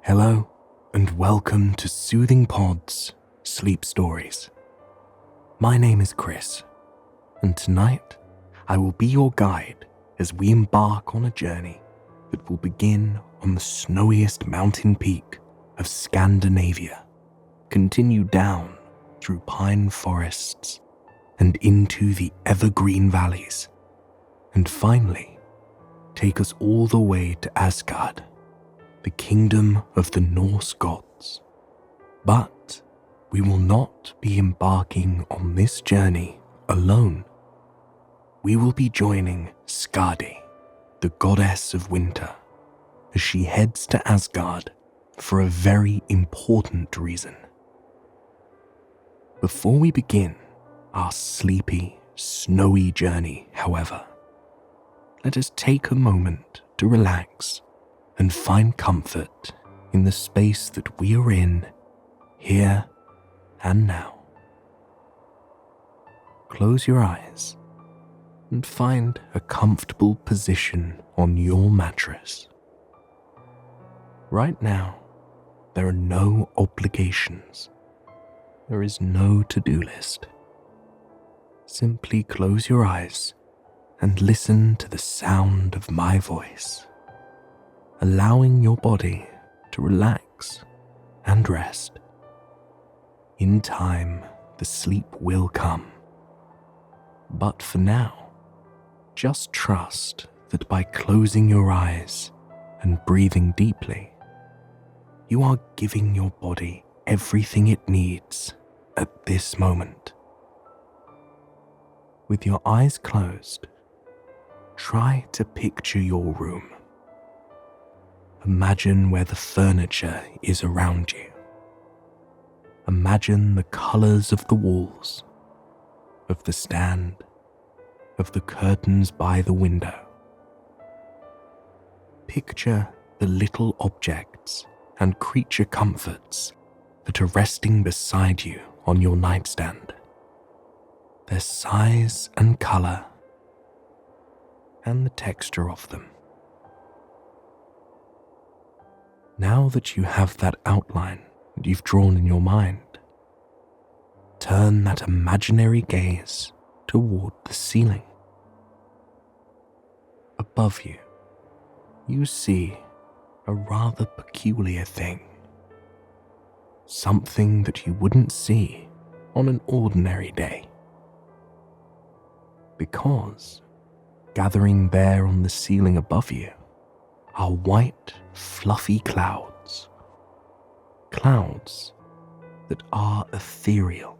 Hello, and welcome to Soothing Pod's Sleep Stories. My name is Chris, and tonight I will be your guide as we embark on a journey that will begin on the snowiest mountain peak of Scandinavia, continue down through pine forests and into the evergreen valleys, and finally take us all the way to Asgard, the kingdom of the Norse gods. But we will not be embarking on this journey alone. We will be joining Skadi, the goddess of winter, as she heads to Asgard for a very important reason. Before we begin our sleepy, snowy journey, however, let us take a moment to relax and find comfort in the space that we are in, here and now. Close your eyes and find a comfortable position on your mattress. Right now, there are no obligations. There is no to-do list. Simply close your eyes and listen to the sound of my voice, allowing your body to relax and rest. In time, the sleep will come. But for now, just trust that by closing your eyes and breathing deeply, you are giving your body everything it needs at this moment. With your eyes closed, try to picture your room. Imagine where the furniture is around you. Imagine the colors of the walls, of the stand, of the curtains by the window. Picture the little objects and creature comforts that are resting beside you on your nightstand. Their size and color, and the texture of them. Now that you have that outline that you've drawn in your mind, turn that imaginary gaze toward the ceiling. Above you, you see a rather peculiar thing. Something that you wouldn't see on an ordinary day. Because gathering there on the ceiling above you are white, fluffy clouds. Clouds that are ethereal,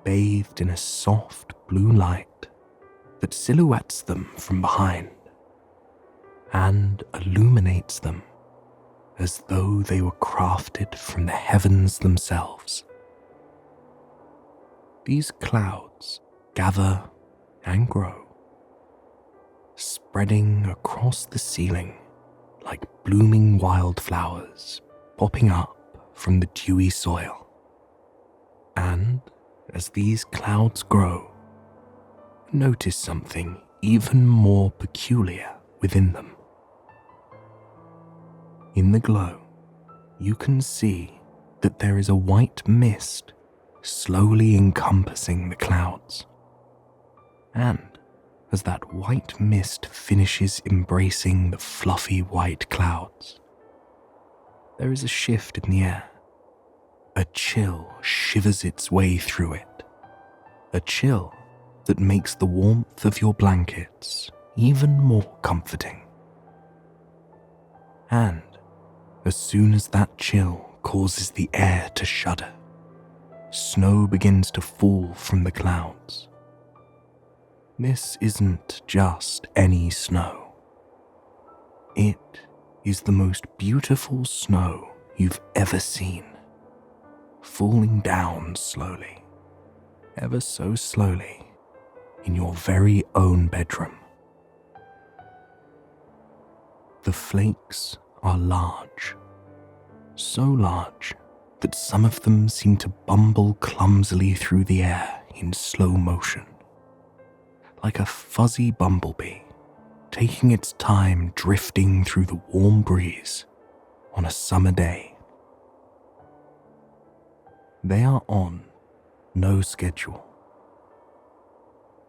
bathed in a soft blue light that silhouettes them from behind and illuminates them as though they were crafted from the heavens themselves. These clouds gather and grow, spreading across the ceiling like blooming wildflowers popping up from the dewy soil. And as these clouds grow, notice something even more peculiar within them. In the glow, you can see that there is a white mist slowly encompassing the clouds. And as that white mist finishes embracing the fluffy white clouds, there is a shift in the air. A chill shivers its way through it. A chill that makes the warmth of your blankets even more comforting. And as soon as that chill causes the air to shudder, snow begins to fall from the clouds. This isn't just any snow. It is the most beautiful snow you've ever seen, falling down slowly, ever so slowly, in your very own bedroom. The flakes are large, so large that some of them seem to bumble clumsily through the air in slow motion, like a fuzzy bumblebee taking its time drifting through the warm breeze on a summer day. They are on no schedule.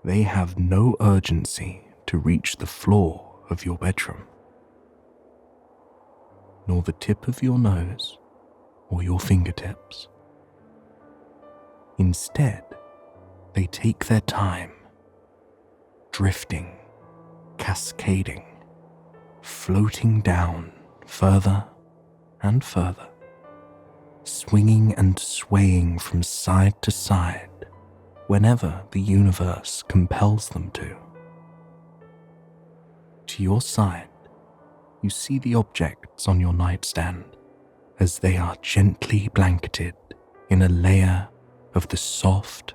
They have no urgency to reach the floor of your bedroom, nor the tip of your nose or your fingertips. Instead, they take their time, drifting, cascading, floating down further and further, swinging and swaying from side to side whenever the universe compels them to. To your side, you see the objects on your nightstand as they are gently blanketed in a layer of the soft,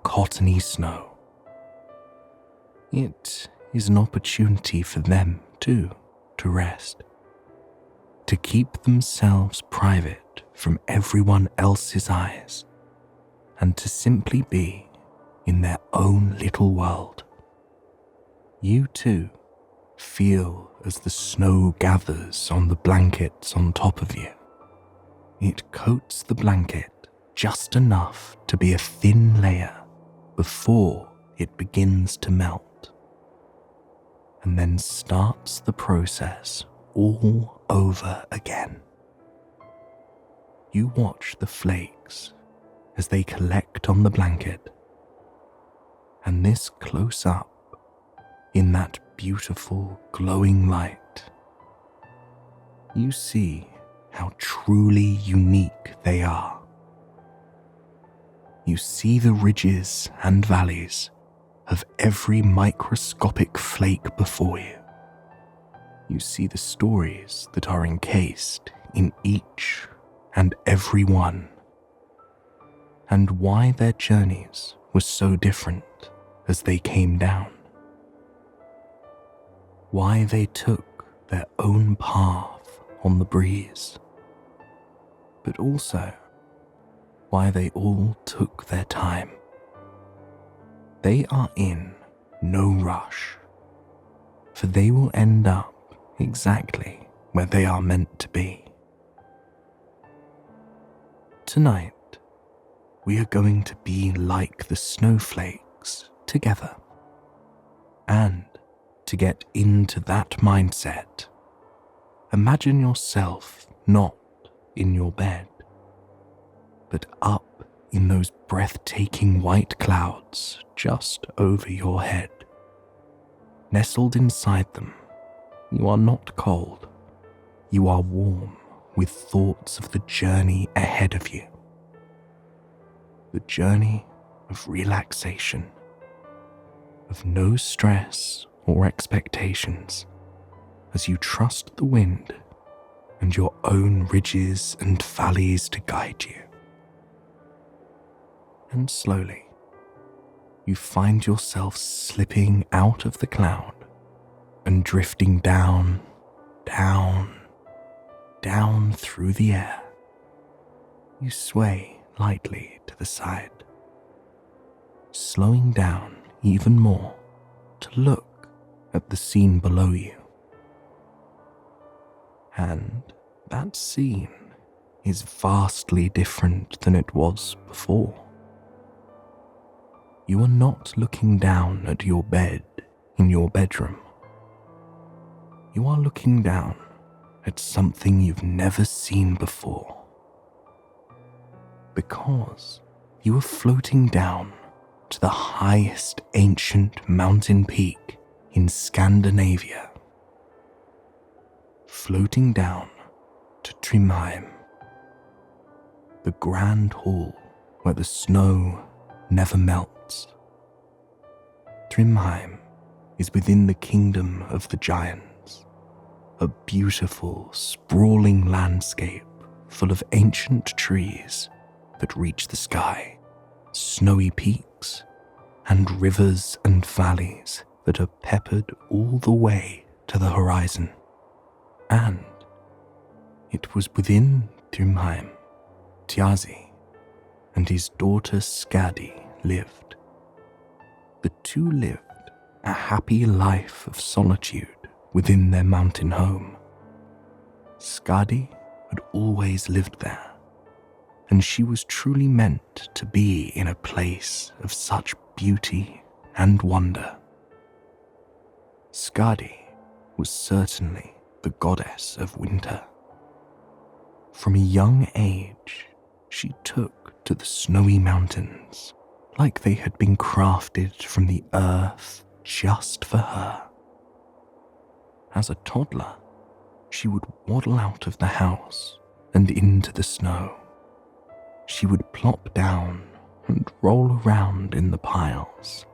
cottony snow. It is an opportunity for them, too, to rest, to keep themselves private from everyone else's eyes, and to simply be in their own little world. You, too, feel as the snow gathers on the blankets on top of you. It coats the blanket just enough to be a thin layer before it begins to melt, and then starts the process all over again. You watch the flakes as they collect on the blanket, and this close up, in that beautiful glowing light, you see how truly unique they are. You see the ridges and valleys of every microscopic flake before you. You see the stories that are encased in each and every one, and why their journeys were so different as they came down. Why they took their own path on the breeze, but also why they all took their time. They are in no rush, for they will end up exactly where they are meant to be. Tonight, we are going to be like the snowflakes together. And to get into that mindset, imagine yourself not in your bed, but up in those breathtaking white clouds just over your head. Nestled inside them, you are not cold. You are warm with thoughts of the journey ahead of you. The journey of relaxation, of no stress or expectations, as you trust the wind and your own ridges and valleys to guide you. And slowly, you find yourself slipping out of the cloud and drifting down, down, down through the air. You sway lightly to the side, slowing down even more to look at the scene below you. And that scene is vastly different than it was before. You are not looking down at your bed in your bedroom. You are looking down at something you've never seen before. Because you are floating down to the highest ancient mountain peak in Scandinavia. Floating down to Trimheim, the grand hall where the snow never melts. Trimheim is within the kingdom of the giants, a beautiful, sprawling landscape full of ancient trees that reach the sky, snowy peaks, and rivers and valleys that are peppered all the way to the horizon. And it was within Trimheim, Thjazi and his daughter Skadi lived. The two lived a happy life of solitude within their mountain home. Skadi had always lived there, and she was truly meant to be in a place of such beauty and wonder. Skadi was certainly the goddess of winter. From a young age, she took to the snowy mountains like they had been crafted from the earth just for her. As a toddler, she would waddle out of the house and into the snow. She would plop down and roll around in the piles,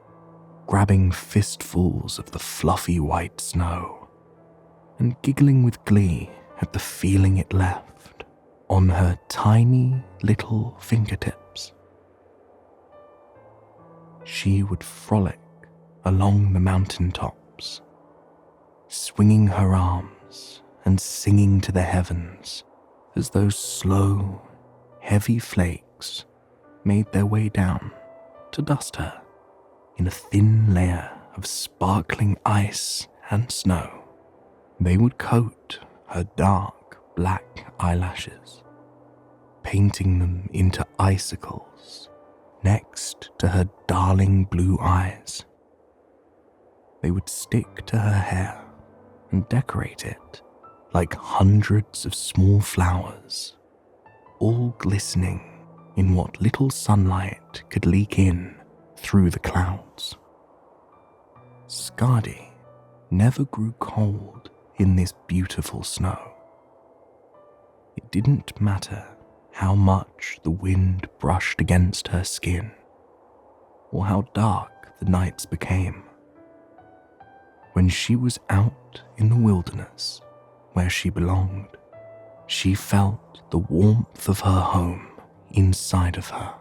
grabbing fistfuls of the fluffy white snow and giggling with glee at the feeling it left on her tiny little fingertips. She would frolic along the mountain tops, swinging her arms and singing to the heavens as those slow, heavy flakes made their way down to dust her in a thin layer of sparkling ice and snow. They would coat her dark black eyelashes, painting them into icicles next to her darling blue eyes. They would stick to her hair and decorate it like hundreds of small flowers, all glistening in what little sunlight could leak in through the clouds. Skadi never grew cold in this beautiful snow. It didn't matter how much the wind brushed against her skin, or how dark the nights became. When she was out in the wilderness where she belonged, she felt the warmth of her home inside of her.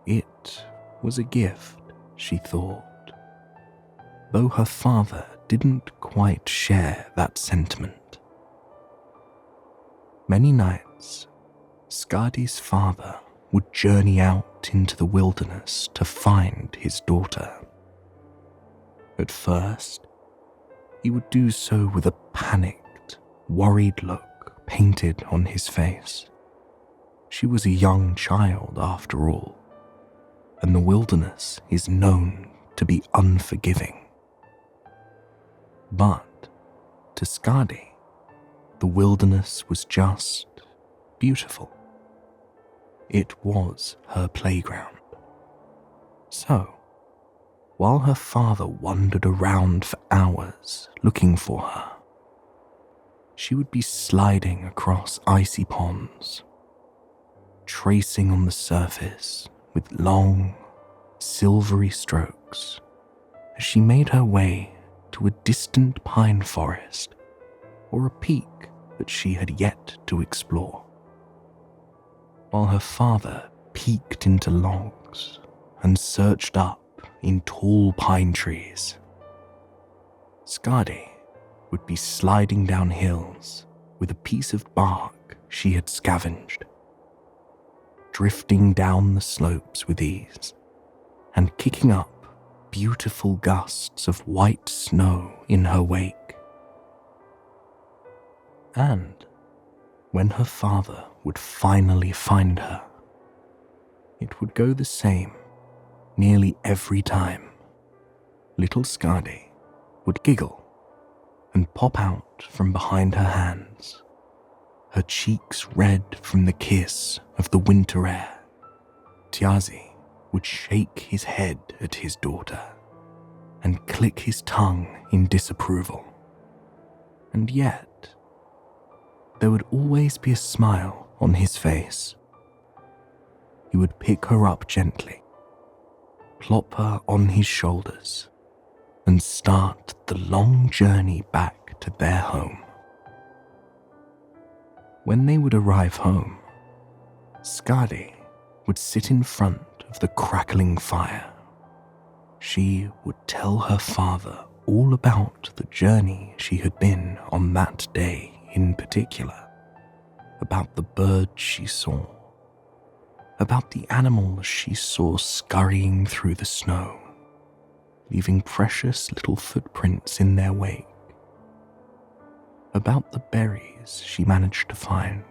It was a gift, she thought, though her father didn't quite share that sentiment. Many nights, Skadi's father would journey out into the wilderness to find his daughter. At first, he would do so with a panicked, worried look painted on his face. She was a young child after all, and the wilderness is known to be unforgiving. But to Skadi, the wilderness was just beautiful. It was her playground. So, while her father wandered around for hours looking for her, she would be sliding across icy ponds, tracing on the surface with long, silvery strokes as she made her way to a distant pine forest or a peak that she had yet to explore. While her father peeked into logs and searched up in tall pine trees, Skadi would be sliding down hills with a piece of bark she had scavenged, drifting down the slopes with ease and kicking up beautiful gusts of white snow in her wake. And when her father would finally find her, it would go the same nearly every time. Little Skadi would giggle and pop out from behind her hands, her cheeks red from the kiss of the winter air. Tiazi would shake his head at his daughter and click his tongue in disapproval. And yet, there would always be a smile on his face. He would pick her up gently, plop her on his shoulders, and start the long journey back to their home. When they would arrive home, Skadi would sit in front of the crackling fire. She would tell her father all about the journey she had been on that day in particular, about the birds she saw, about the animals she saw scurrying through the snow, leaving precious little footprints in their wake. about the berries she managed to find,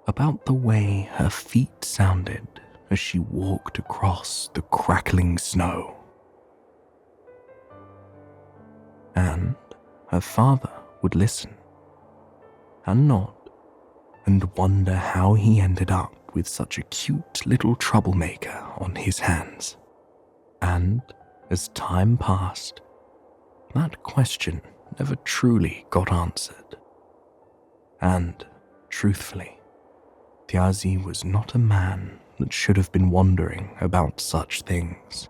about the way her feet sounded as she walked across the crackling snow. And her father would listen and nod and wonder how he ended up with such a cute little troublemaker on his hands. And as time passed, that question never truly got answered. And, truthfully, Thiazi was not a man that should have been wondering about such things.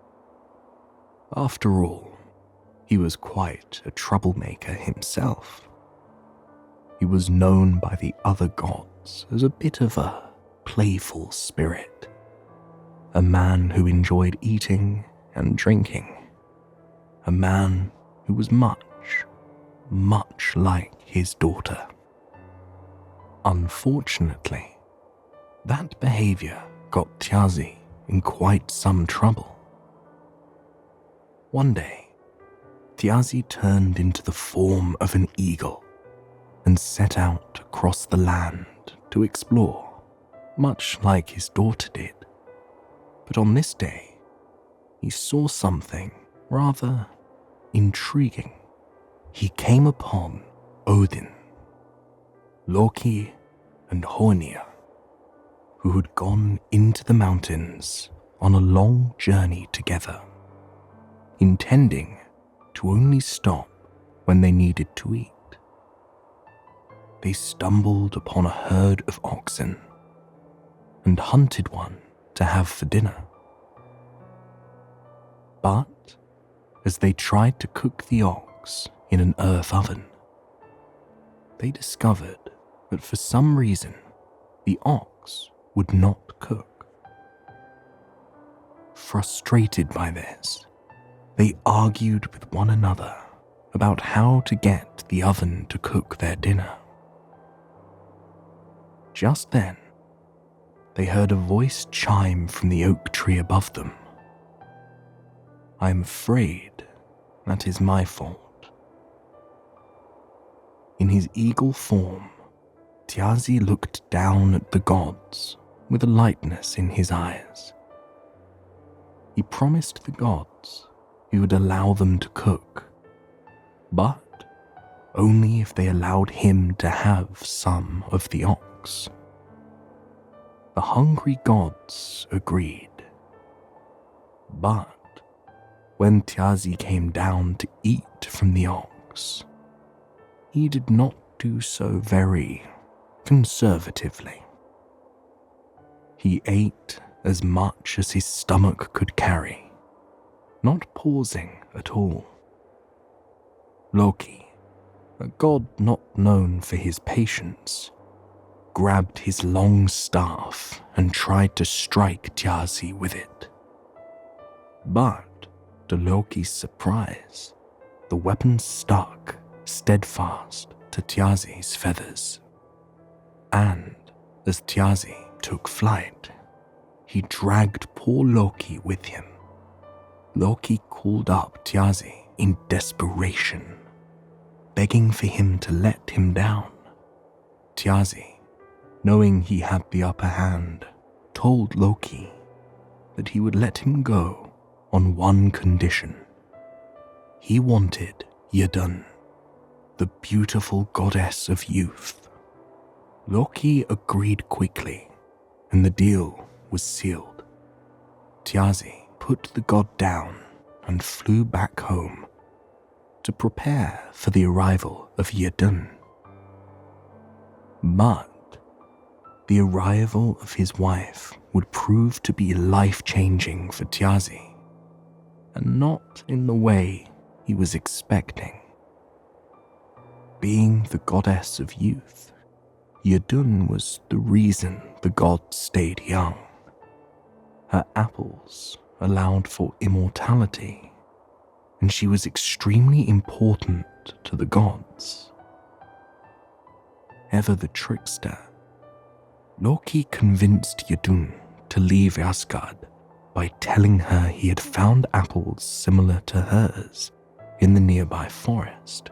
After all, he was quite a troublemaker himself. He was known by the other gods as a bit of a playful spirit, a man who enjoyed eating and drinking, a man who was much, much like his daughter. Unfortunately, that behavior got Thiazi in quite some trouble. One day, Thiazi turned into the form of an eagle and set out across the land to explore, much like his daughter did. But on this day, he saw something rather intriguing. He came upon Odin, Loki, and Hornir, who had gone into the mountains on a long journey together, intending to only stop when they needed to eat. They stumbled upon a herd of oxen and hunted one to have for dinner. But as they tried to cook the ox in an earth oven, they discovered that for some reason the ox would not cook. Frustrated by this, they argued with one another about how to get the oven to cook their dinner. Just then, they heard a voice chime from the oak tree above them. "I'm afraid that is my fault." In his eagle form, Thiazi looked down at the gods with a lightness in his eyes. He promised the gods he would allow them to cook, but only if they allowed him to have some of the ox. The hungry gods agreed. But when Thiazi came down to eat from the ox, he did not do so very conservatively. He ate as much as his stomach could carry, not pausing at all. Loki, a god not known for his patience, grabbed his long staff and tried to strike Thiazi with it. But, to Loki's surprise, the weapon stuck steadfast to Thiazi's feathers. And as Thiazi took flight, he dragged poor Loki with him. Loki called up Thiazi in desperation, begging for him to let him down. Thiazi, knowing he had the upper hand, told Loki that he would let him go on one condition. He wanted Idun, the beautiful goddess of youth. Loki agreed quickly, and the deal was sealed. Thiazi put the god down and flew back home to prepare for the arrival of Idun. But the arrival of his wife would prove to be life-changing for Thiazi, and not in the way he was expecting. Being the goddess of youth, Idun was the reason the gods stayed young. Her apples allowed for immortality, and she was extremely important to the gods. Ever the trickster, Loki convinced Idun to leave Asgard by telling her he had found apples similar to hers in the nearby forest.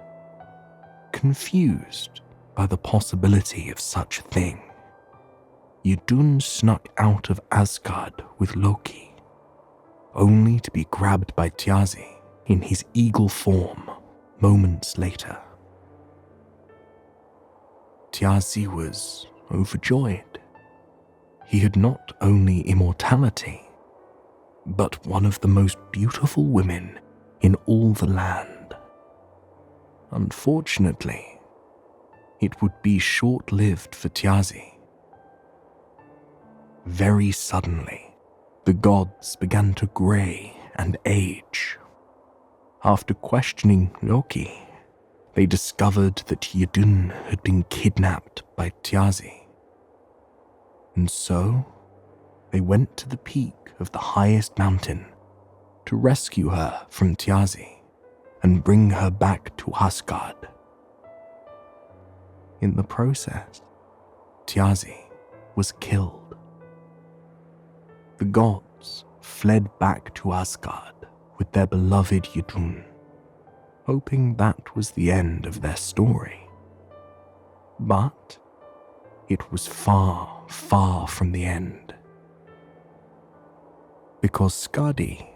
Confused by the possibility of such a thing, Idun snuck out of Asgard with Loki, only to be grabbed by Thjazi in his eagle form moments later. Thjazi was overjoyed. He had not only immortality, but one of the most beautiful women in all the land. Unfortunately, it would be short-lived for Thjazi. Very suddenly, the gods began to grey and age. After questioning Loki, they discovered that Idun had been kidnapped by Thjazi. And so, they went to the peak of the highest mountain to rescue her from Thjazi and bring her back to Asgard. In the process, Thjazi was killed. The gods fled back to Asgard with their beloved Idun, hoping that was the end of their story. But it was far, far from the end. Because Skadi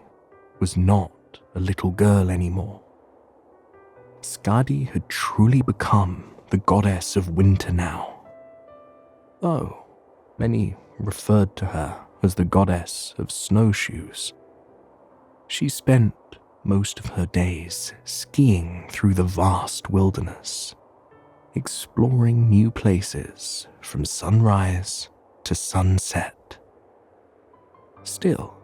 was not a little girl anymore. Skadi had truly become the goddess of winter now, though many referred to her as the goddess of snowshoes. She spent most of her days skiing through the vast wilderness, exploring new places from sunrise to sunset. Still,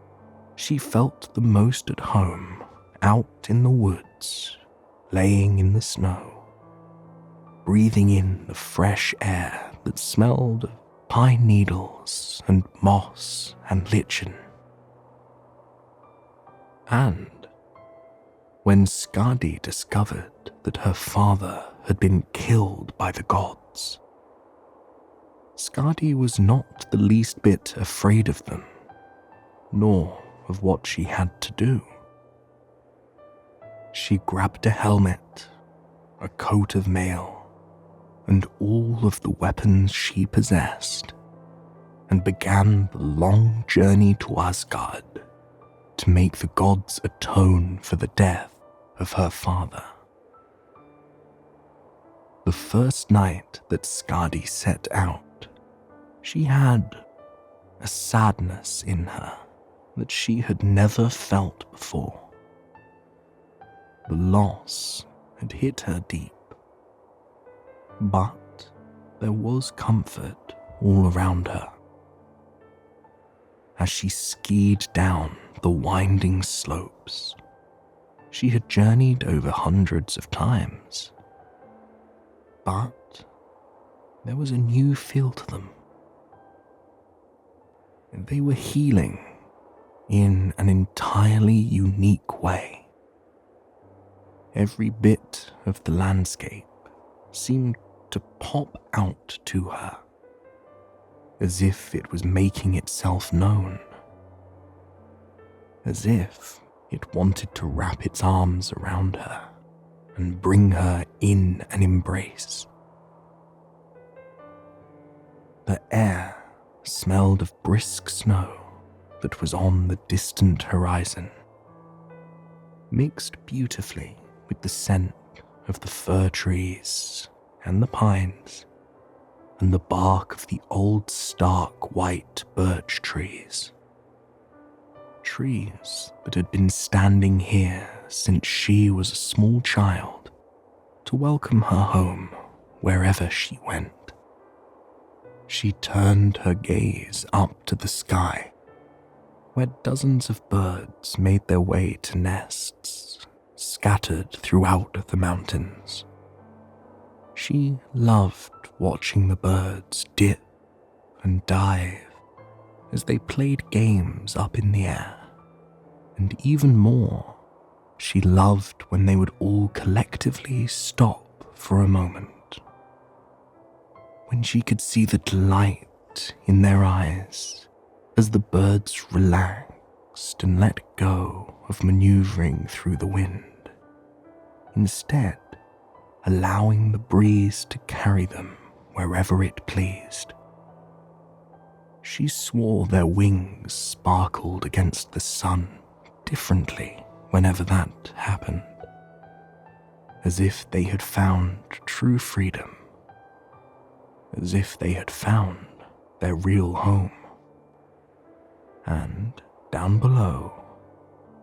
she felt the most at home out in the woods, laying in the snow, breathing in the fresh air that smelled of pine needles and moss and lichen. And when Skadi discovered that her father had been killed by the gods, Skadi was not the least bit afraid of them, nor of what she had to do. She grabbed a helmet, a coat of mail, and all of the weapons she possessed, and began the long journey to Asgard to make the gods atone for the death of her father. The first night that Skadi set out, she had a sadness in her that she had never felt before. The loss had hit her deep, but there was comfort all around her. As she skied down the winding slopes she had journeyed over hundreds of times, but there was a new feel to them. They were healing in an entirely unique way. Every bit of the landscape seemed to pop out to her, as if it was making itself known, as if it wanted to wrap its arms around her and bring her in an embrace. The air smelled of brisk snow that was on the distant horizon, mixed beautifully with the scent of the fir trees and the pines and the bark of the old stark white birch trees. Trees that had been standing here since she was a small child to welcome her home wherever she went. She turned her gaze up to the sky, where dozens of birds made their way to nests scattered throughout the mountains. She loved watching the birds dip and dive as they played games up in the air, and even more, she loved when they would all collectively stop for a moment, when she could see the delight in their eyes as the birds relaxed and let go of maneuvering through the wind, instead allowing the breeze to carry them wherever it pleased. She swore their wings sparkled against the sun differently whenever that happened, as if they had found true freedom, as if they had found their real home. And down below,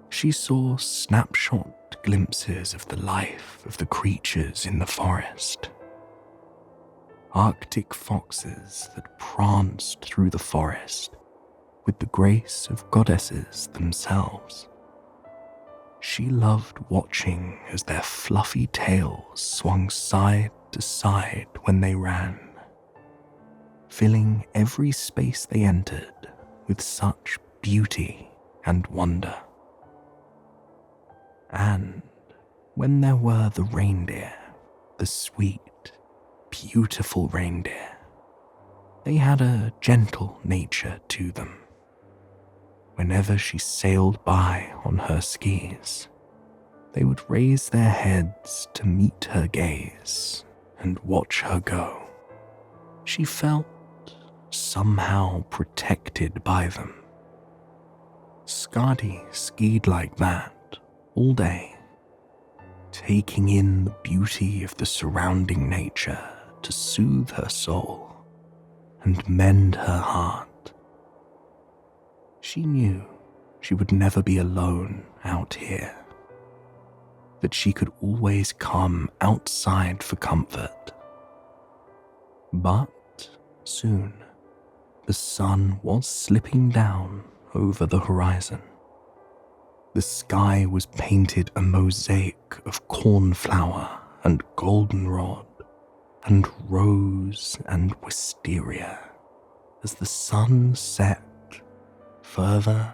she saw snapshot glimpses of the life of the creatures in the forest. Arctic foxes that pranced through the forest with the grace of goddesses themselves. She loved watching as their fluffy tails swung side to side when they ran, filling every space they entered with such beauty and wonder. And when there were the reindeer, the sweet, beautiful reindeer, they had a gentle nature to them. Whenever she sailed by on her skis, they would raise their heads to meet her gaze and watch her go. She felt somehow protected by them. Skadi skied like that all day, taking in the beauty of the surrounding nature to soothe her soul and mend her heart. She knew she would never be alone out here, that she could always come outside for comfort. But soon, the sun was slipping down over the horizon. The sky was painted a mosaic of cornflower and goldenrod and rose and wisteria as the sun set further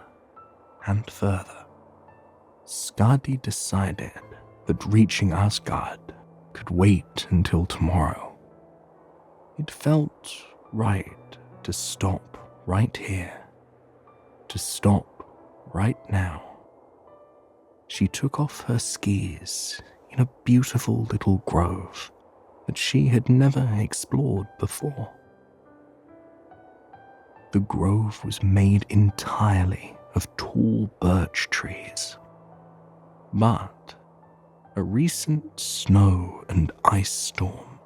and further. Skadi decided that reaching Asgard could wait until tomorrow. It felt right to stop right here, to stop right now. She took off her skis in a beautiful little grove that she had never explored before. The grove was made entirely of tall birch trees, but a recent snow and ice storm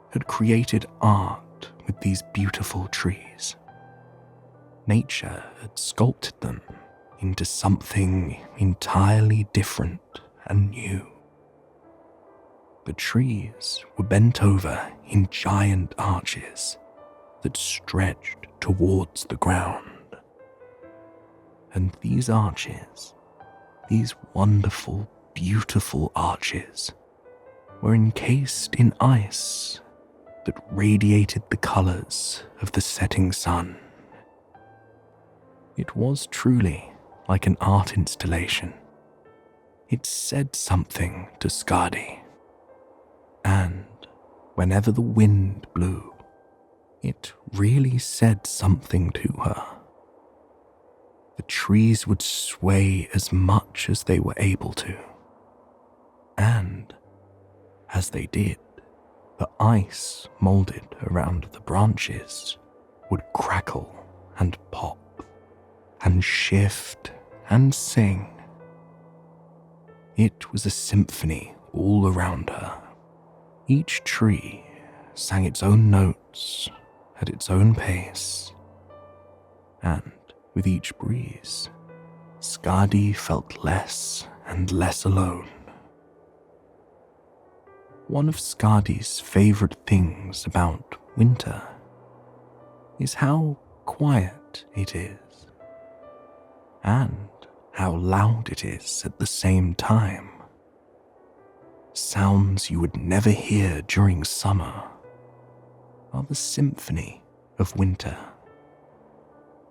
had created art with these beautiful trees. Nature had sculpted them into something entirely different and new. The trees were bent over in giant arches that stretched towards the ground. And these arches, these wonderful, beautiful arches, were encased in ice that radiated the colors of the setting sun. It was truly like an art installation. It said something to Skadi, and whenever the wind blew, it really said something to her. The trees would sway as much as they were able to, and as they did, the ice molded around the branches would crackle and pop and shift and sing. It was a symphony all around her. Each tree sang its own notes at its own pace, and with each breeze, Skadi felt less and less alone. One of Skadi's favorite things about winter is how quiet it is, and how loud it is at the same time. Sounds you would never hear during summer are the symphony of winter.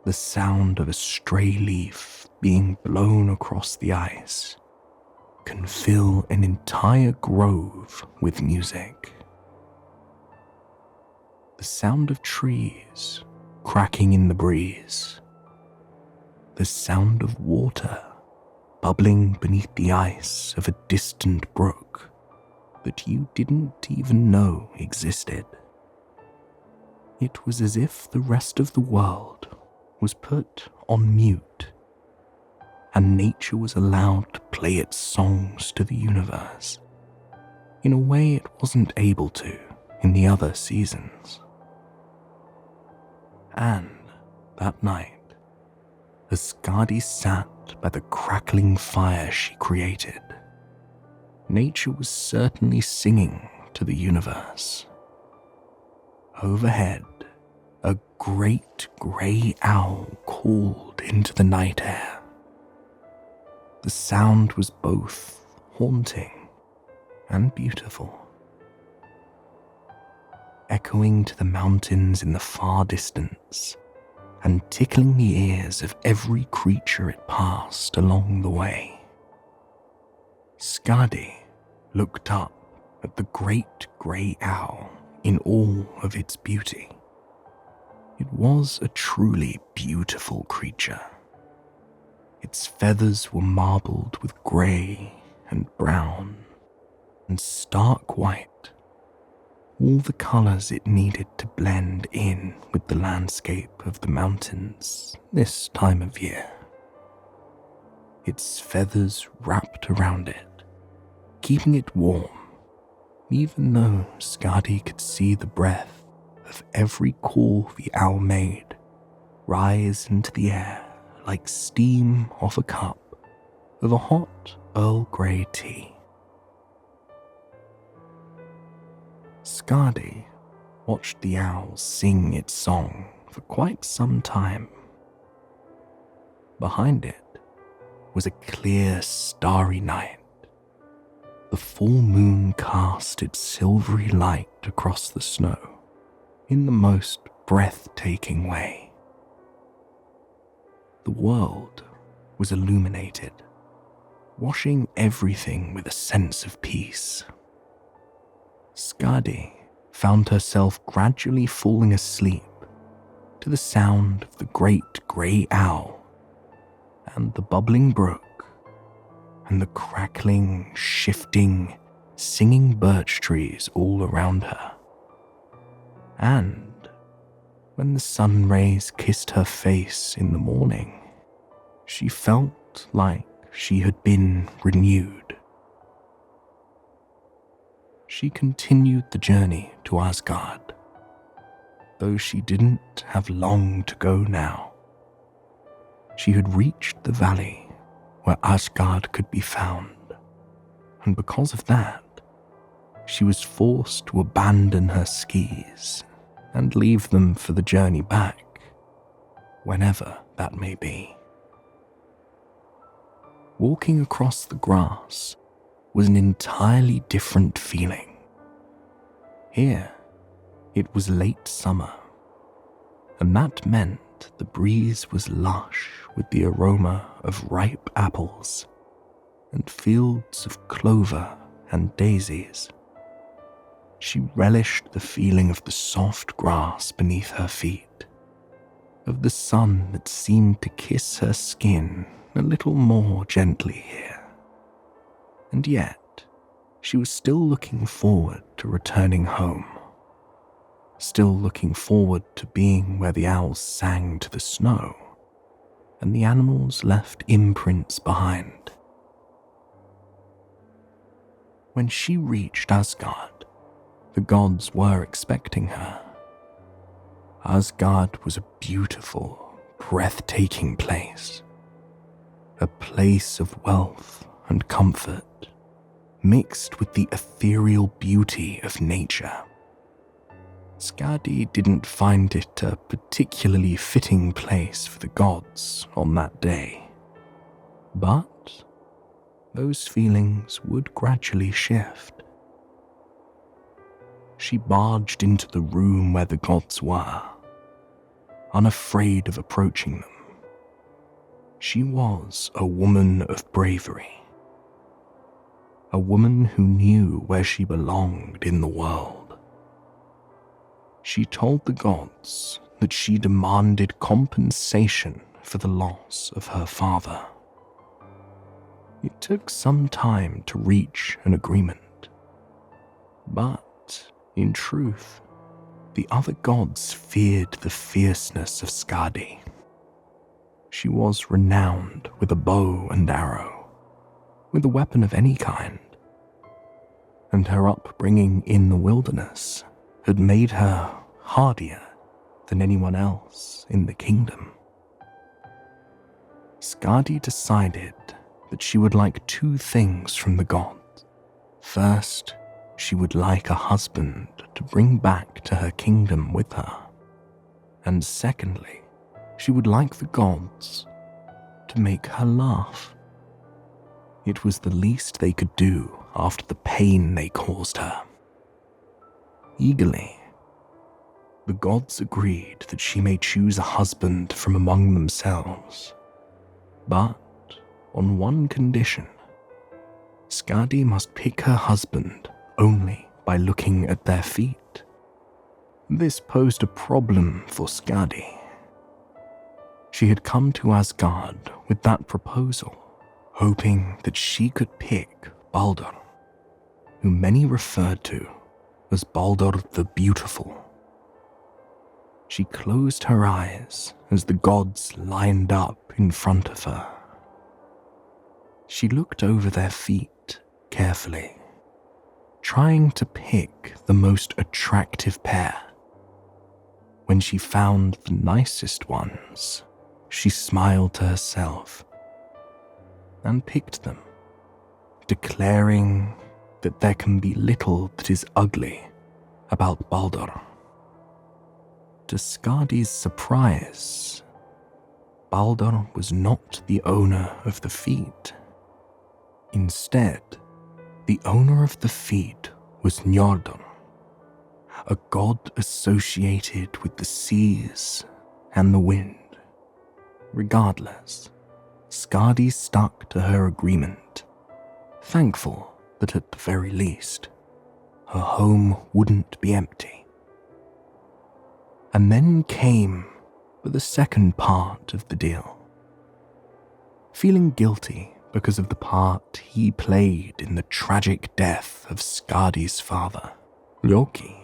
The sound of a stray leaf being blown across the ice can fill an entire grove with music. The sound of trees cracking in the breeze, the sound of water bubbling beneath the ice of a distant brook, the that you didn't even know existed. It was as if the rest of the world was put on mute, and nature was allowed to play its songs to the universe in a way it wasn't able to in the other seasons. And that night, as Skadi sat by the crackling fire she created, nature was certainly singing to the universe. Overhead, a great grey owl called into the night air. The sound was both haunting and beautiful, echoing to the mountains in the far distance and tickling the ears of every creature it passed along the way. Skadi looked up at the great grey owl in all of its beauty. It was a truly beautiful creature. Its feathers were marbled with grey and brown and stark white, all the colours it needed to blend in with the landscape of the mountains this time of year. Its feathers wrapped around it, keeping it warm, even though Skadi could see the breath of every call the owl made rise into the air like steam off a cup of a hot Earl Grey tea. Skadi watched the owl sing its song for quite some time. Behind it was a clear, starry night. The full moon cast its silvery light across the snow in the most breathtaking way. The world was illuminated, washing everything with a sense of peace. Skadi found herself gradually falling asleep to the sound of the great grey owl and the bubbling brook and the crackling, shifting, singing birch trees all around her. And when the sun rays kissed her face in the morning, she felt like she had been renewed. She continued the journey to Asgard, though she didn't have long to go now. She had reached the valley where Asgard could be found, and because of that, she was forced to abandon her skis and leave them for the journey back, whenever that may be. Walking across the grass was an entirely different feeling. Here, it was late summer, and that meant the breeze was lush with the aroma of ripe apples and fields of clover and daisies. She relished the feeling of the soft grass beneath her feet, of the sun that seemed to kiss her skin a little more gently here. And yet, she was still looking forward to returning home, still looking forward to being where the owls sang to the snow and the animals left imprints behind. When she reached Asgard, the gods were expecting her. Asgard was a beautiful, breathtaking place, a place of wealth and comfort, mixed with the ethereal beauty of nature. Skadi didn't find it a particularly fitting place for the gods on that day, but those feelings would gradually shift. She barged into the room where the gods were, unafraid of approaching them. She was a woman of bravery, a woman who knew where she belonged in the world. She told the gods that she demanded compensation for the loss of her father. It took some time to reach an agreement, But, in truth, the other gods feared the fierceness of Skadi. She was renowned with a bow and arrow, with a weapon of any kind, and her upbringing in the wilderness had made her hardier than anyone else in the kingdom. Skadi decided that she would like two things from the gods. First, she would like a husband to bring back to her kingdom with her. And secondly, she would like the gods to make her laugh. It was the least they could do after the pain they caused her. Eagerly, the gods agreed that she may choose a husband from among themselves, but on one condition. Skadi must pick her husband only by looking at their feet. This posed a problem for Skadi. She had come to Asgard with that proposal, hoping that she could pick Baldur, who many referred to as Baldur the Beautiful. She closed her eyes as the gods lined up in front of her. She looked over their feet carefully, trying to pick the most attractive pair. When she found the nicest ones, she smiled to herself and picked them, declaring that there can be little that is ugly about Baldur. To Skadi's surprise, Baldur was not the owner of the feet. Instead, the owner of the feet was Njordr, a god associated with the seas and the wind. Regardless, Skadi stuck to her agreement, thankful that at the very least, her home wouldn't be empty. And then came the second part of the deal. Feeling guilty because of the part he played in the tragic death of Skadi's father, Loki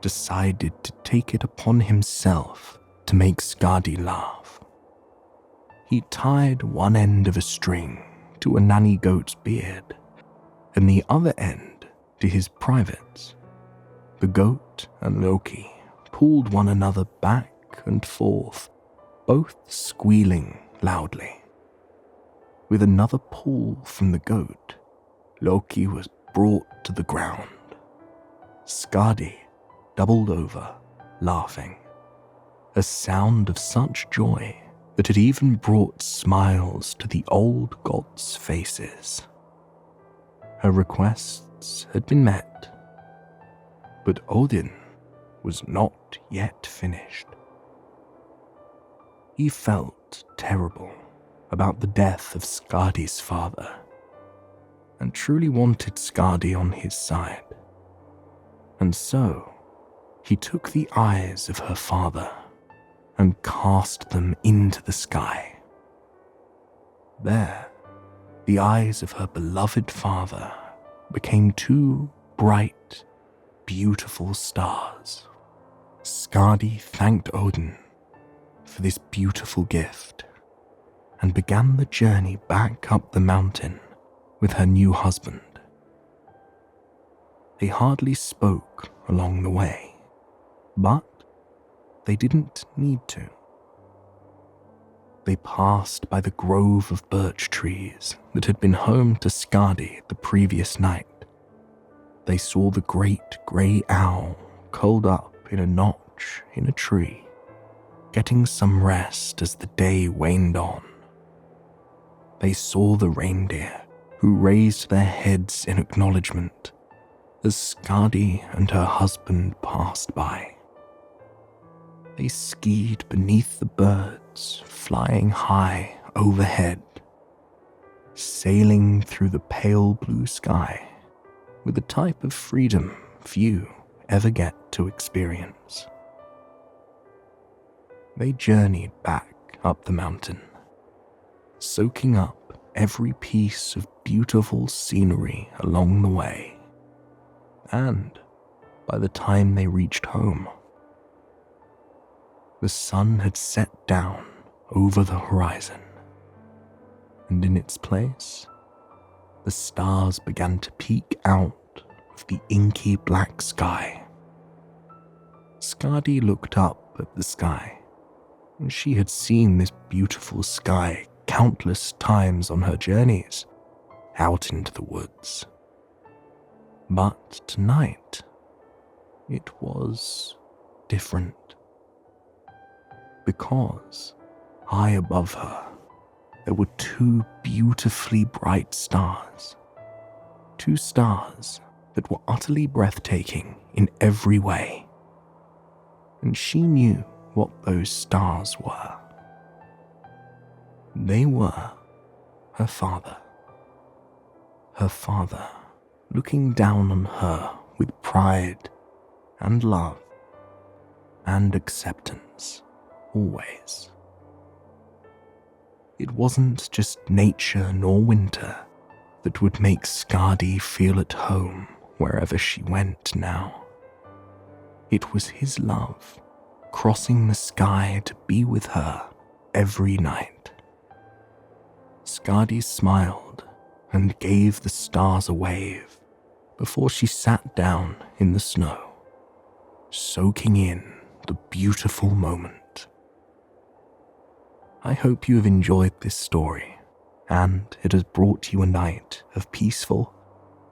decided to take it upon himself to make Skadi laugh. He tied one end of a string to a nanny goat's beard and the other end to his privates. The goat and Loki pulled one another back and forth, both squealing loudly. With another pull from the goat, Loki was brought to the ground. Skadi doubled over, laughing, a sound of such joy that it even brought smiles to the old gods' faces. Her requests had been met, but Odin was not yet finished. He felt terrible about the death of Skadi's father, and truly wanted Skadi on his side. And so, he took the eyes of her father and cast them into the sky. There, the eyes of her beloved father became two bright, beautiful stars. Skadi thanked Odin for this beautiful gift and began the journey back up the mountain with her new husband. They hardly spoke along the way, but they didn't need to. They passed by the grove of birch trees that had been home to Skadi the previous night. They saw the great grey owl curled up in a notch in a tree, getting some rest as the day waned on. They saw the reindeer, who raised their heads in acknowledgement as Skadi and her husband passed by. They skied beneath the birds flying high overhead, sailing through the pale blue sky with a type of freedom few ever get to experience. They journeyed back up the mountain, soaking up every piece of beautiful scenery along the way. And by the time they reached home. The sun had set down over the horizon, and in its place, the stars began to peek out of the inky black sky. Skadi looked up at the sky, and she had seen this beautiful sky countless times on her journeys out into the woods. But tonight, it was different. Because high above her, there were two beautifully bright stars. Two stars that were utterly breathtaking in every way. And she knew what those stars were. They were her father. Her father looking down on her with pride and love and acceptance always. It wasn't just nature nor winter that would make Skadi feel at home wherever she went now. It was his love crossing the sky to be with her every night. Skadi smiled and gave the stars a wave before she sat down in the snow, soaking in the beautiful moment. I hope you have enjoyed this story and it has brought you a night of peaceful,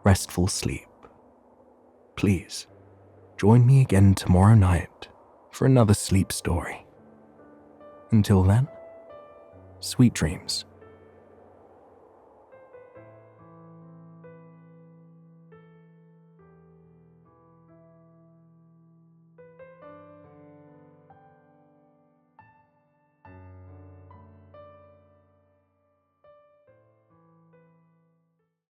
restful sleep. Please, join me again tomorrow night for another sleep story. Until then, sweet dreams.